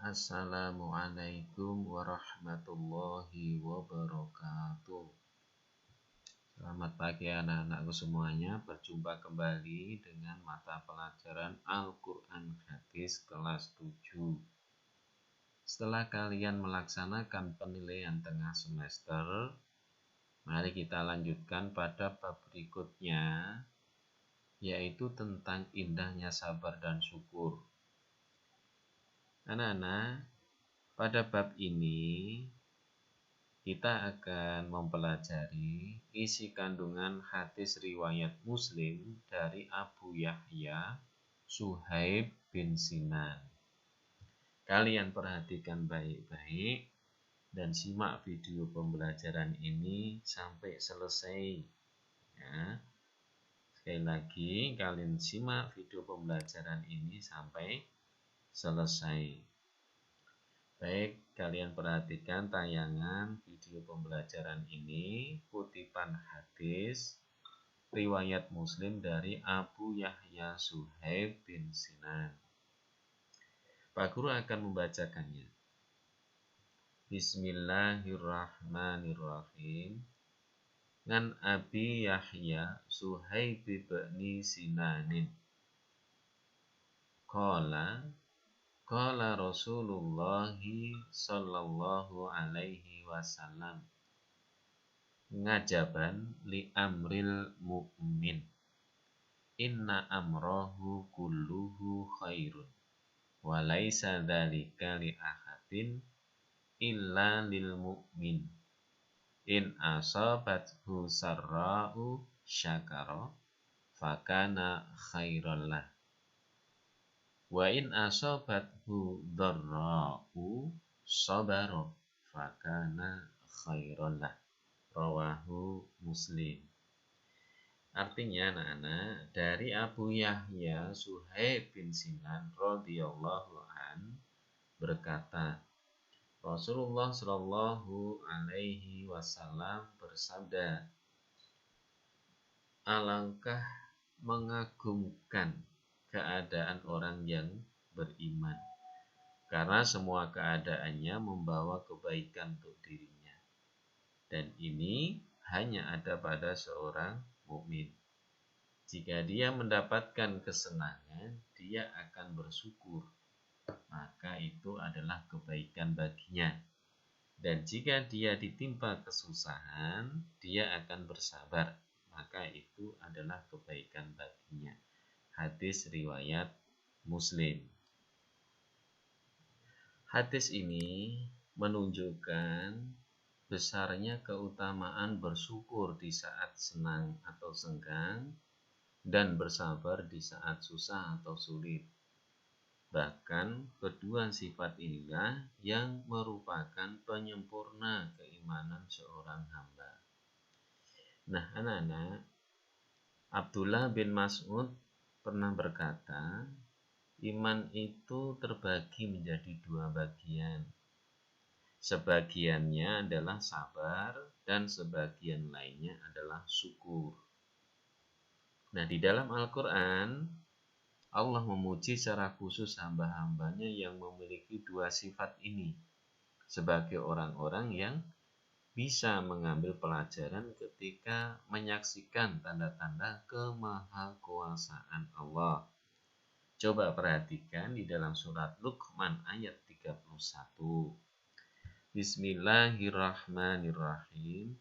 Assalamualaikum warahmatullahi wabarakatuh. Selamat pagi anak-anakku semuanya. Berjumpa kembali dengan mata pelajaran Al-Quran Hadis kelas 7. Setelah kalian melaksanakan penilaian tengah semester, mari kita lanjutkan pada bab berikutnya, yaitu tentang indahnya sabar dan syukur. Anak-anak, pada bab ini kita akan mempelajari isi kandungan hadis riwayat Muslim dari Abu Yahya Suhaib bin Sinan. Kalian perhatikan baik-baik dan simak video pembelajaran ini sampai selesai. Ya. Sekali lagi, kalian simak video pembelajaran ini sampai selesai. Baik, kalian perhatikan tayangan video pembelajaran ini, kutipan hadis riwayat Muslim dari Abu Yahya Suhaib bin Sinan. Pak Guru akan membacakannya. Bismillahirrahmanirrahim. Ngan Abi Yahya Suhaib bin Sinanin. Qala Rasulullah sallallahu alaihi wasallam, ngajaban li amril mu'min, inna amrahu kulluhu khairun, wa laisa dzalika li ahadin illa lil mu'min, in asabathu sarra'u syakara fakana khairan lah, wa in asabathu dharra'u sabara fakana khairan lah. Rawahu Muslim. Artinya anak-anak, dari Abu Yahya Suhaib bin Sinan radhiyallahu an berkata, Rasulullah sallallahu alaihi wasallam bersabda, alangkah mengagumkan keadaan orang yang beriman, karena semua keadaannya membawa kebaikan untuk dirinya, dan ini hanya ada pada seorang mukmin. Jika dia mendapatkan kesenangan, dia akan bersyukur, maka itu adalah kebaikan baginya, dan jika dia ditimpa kesusahan, dia akan bersabar, maka itu adalah kebaikan baginya. Hadis riwayat Muslim. Hadis ini menunjukkan besarnya keutamaan bersyukur di saat senang atau senggang dan bersabar di saat susah atau sulit. Bahkan kedua sifat inilah yang merupakan penyempurna keimanan seorang hamba. Nah, anak-anak, Abdullah bin Mas'ud pernah berkata, iman itu terbagi menjadi dua bagian. Sebagiannya adalah sabar dan sebagian lainnya adalah syukur. Nah, di dalam Al-Quran, Allah memuji secara khusus hamba-hambanya yang memiliki dua sifat ini sebagai orang-orang yang bisa mengambil pelajaran ketika menyaksikan tanda-tanda kemahakuasaan Allah. Coba perhatikan di dalam surat Luqman ayat 31. Bismillahirrahmanirrahim.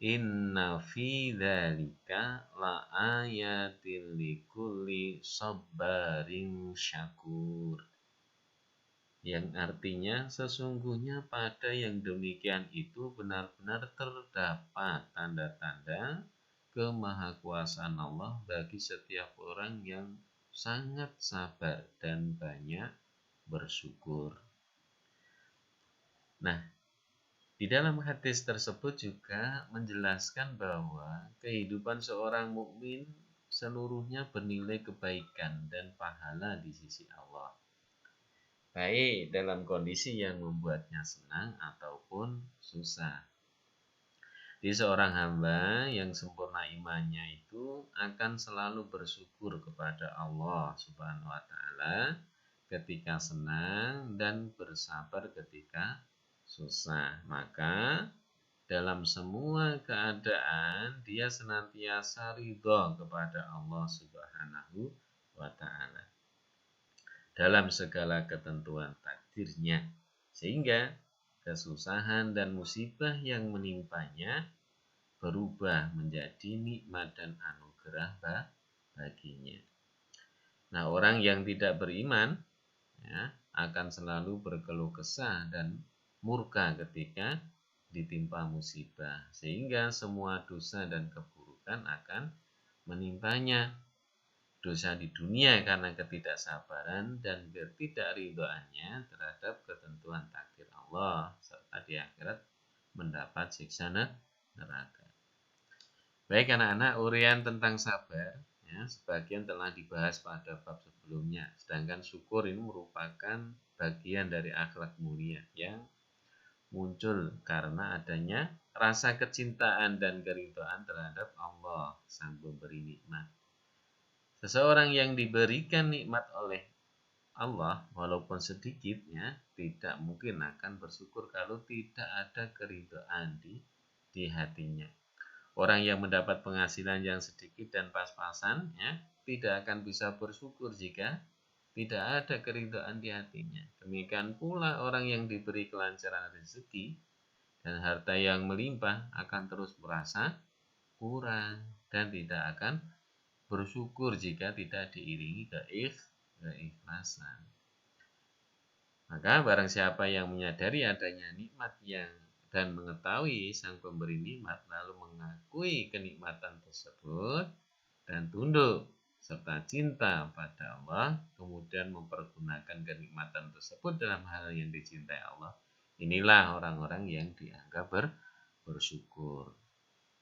Inna fi dzalika laayatil likulli sabarin syakur. Yang artinya sesungguhnya pada yang demikian itu benar-benar terdapat tanda-tanda kemahakuasaan Allah bagi setiap orang yang sangat sabar dan banyak bersyukur. Nah, di dalam hadis tersebut juga menjelaskan bahwa kehidupan seorang mukmin seluruhnya bernilai kebaikan dan pahala di sisi Allah, baik dalam kondisi yang membuatnya senang ataupun susah. Di seorang hamba yang sempurna imannya itu akan selalu bersyukur kepada Allah Subhanahu wa Ta'ala ketika senang dan bersabar ketika susah. Maka dalam semua keadaan dia senantiasa ridho kepada Allah Subhanahu wa Ta'ala dalam segala ketentuan takdirnya, sehingga kesusahan dan musibah yang menimpanya berubah menjadi nikmat dan anugerah baginya. Nah, orang yang tidak beriman ya, akan selalu berkeluh kesah dan murka ketika ditimpa musibah, sehingga semua dosa dan keburukan akan menimpanya. Dosa di dunia karena ketidaksabaran dan ketidakridhoannya terhadap ketentuan takdir Allah, serta di akhirat mendapat siksa neraka. Baik anak-anak, uraian tentang sabar ya, sebagian telah dibahas pada bab sebelumnya, sedangkan syukur ini merupakan bagian dari akhlak mulia yang muncul karena adanya rasa kecintaan dan keridhaan terhadap Allah, Sang Pemberi nikmat. Seseorang yang diberikan nikmat oleh Allah, walaupun sedikit ya, tidak mungkin akan bersyukur kalau tidak ada keridhaan di hatinya. Orang yang mendapat penghasilan yang sedikit dan pas-pasan ya, tidak akan bisa bersyukur jika tidak ada keridhaan di hatinya. Demikian pula orang yang diberi kelancaran rezeki dan harta yang melimpah akan terus merasa kurang dan tidak akan bersyukur jika tidak diiringi keikhlasan. Maka barang siapa yang menyadari adanya nikmat dan mengetahui Sang Pemberi nikmat, lalu mengakui kenikmatan tersebut dan tunduk serta cinta pada Allah, kemudian mempergunakan kenikmatan tersebut dalam hal yang dicintai Allah, inilah orang-orang yang dianggap bersyukur.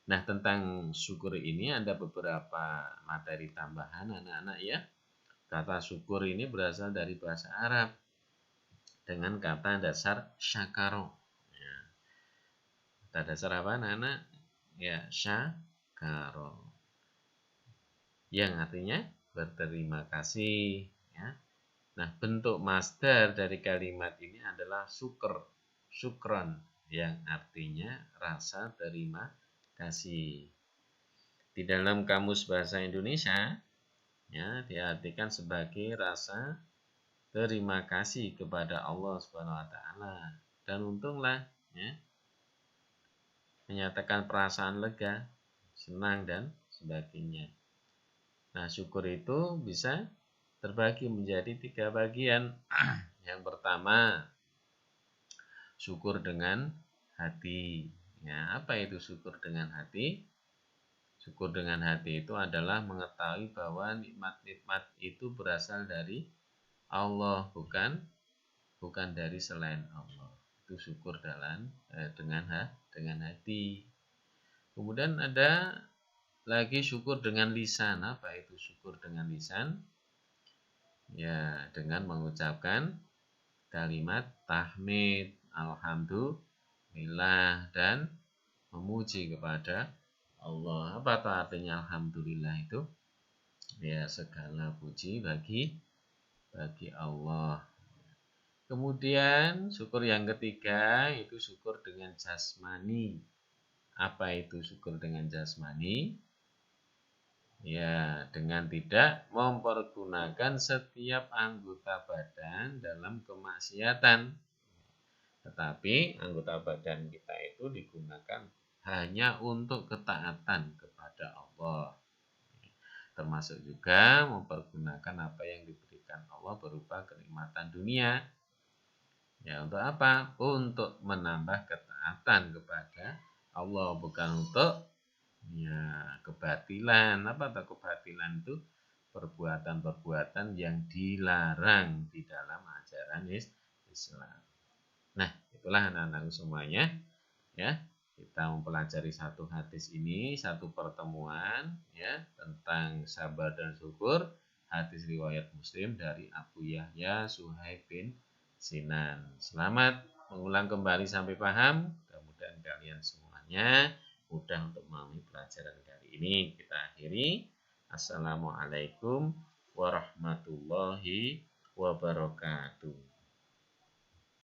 Nah, tentang syukur ini ada beberapa materi tambahan anak-anak ya. Kata syukur ini berasal dari bahasa Arab dengan kata dasar syakaro. Ya. Kata dasar apa anak-anak? Ya, syakaro. Yang artinya berterima kasih. Ya. Nah, bentuk masdar dari kalimat ini adalah syukron, yang artinya rasa terima kasih. Di dalam kamus bahasa Indonesia ya, diartikan sebagai rasa terima kasih kepada Allah Subhanahu wa Ta'ala, dan untunglah ya, menyatakan perasaan lega, senang dan sebagainya. Nah, syukur itu bisa terbagi menjadi 3 bagian. Yang pertama, syukur dengan hati. Ya, apa itu syukur dengan hati? Syukur dengan hati itu adalah mengetahui bahwa nikmat-nikmat itu berasal dari Allah, bukan dari selain Allah. Itu syukur dengan hati. Kemudian ada lagi syukur dengan lisan. Apa itu syukur dengan lisan? Ya, dengan mengucapkan kalimat tahmid, alhamdulillah, dan memuji kepada Allah. Apa itu artinya alhamdulillah itu? Ya, segala puji bagi Allah. Kemudian syukur yang ketiga itu syukur dengan jasmani. Apa itu syukur dengan jasmani? Ya, dengan tidak mempergunakan setiap anggota badan dalam kemaksiatan. Tetapi anggota badan kita itu digunakan hanya untuk ketaatan kepada Allah. Termasuk juga mempergunakan apa yang diberikan Allah berupa kenikmatan dunia. Ya, untuk apa? Untuk menambah ketaatan kepada Allah, bukan untuk ya kebatilan. Apa itu kebatilan? Itu perbuatan-perbuatan yang dilarang di dalam ajaran Islam. Nah, itulah anak-anak semuanya ya. Kita mempelajari satu hadis ini, satu pertemuan ya tentang sabar dan syukur. Hadis riwayat Muslim dari Abu Yahya Suhaib bin Sinan. Selamat mengulang kembali sampai paham. Mudah-mudahan kalian semuanya mudah untuk memahami pelajaran kali ini. Kita akhiri. Assalamualaikum warahmatullahi wabarakatuh.